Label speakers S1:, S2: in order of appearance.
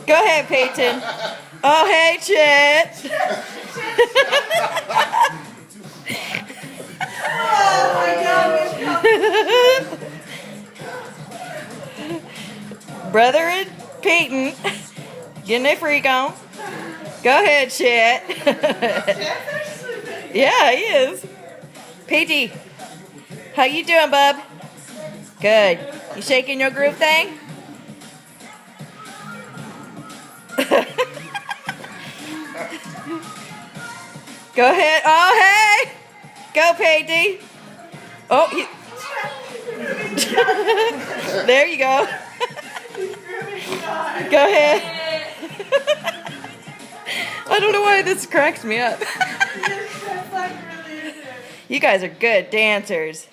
S1: Go ahead, Peyton. Oh, hey, Chet.
S2: Oh my God.
S1: Brother and Peyton getting their freak on. Go ahead, Chet. Yeah, he is. Petey, how you doing, bub? Good. You shaking your groove thing? Go ahead. Oh, hey. Go, Petey. Oh, there you go. Go ahead. I don't know why this cracks me up. You guys are good dancers.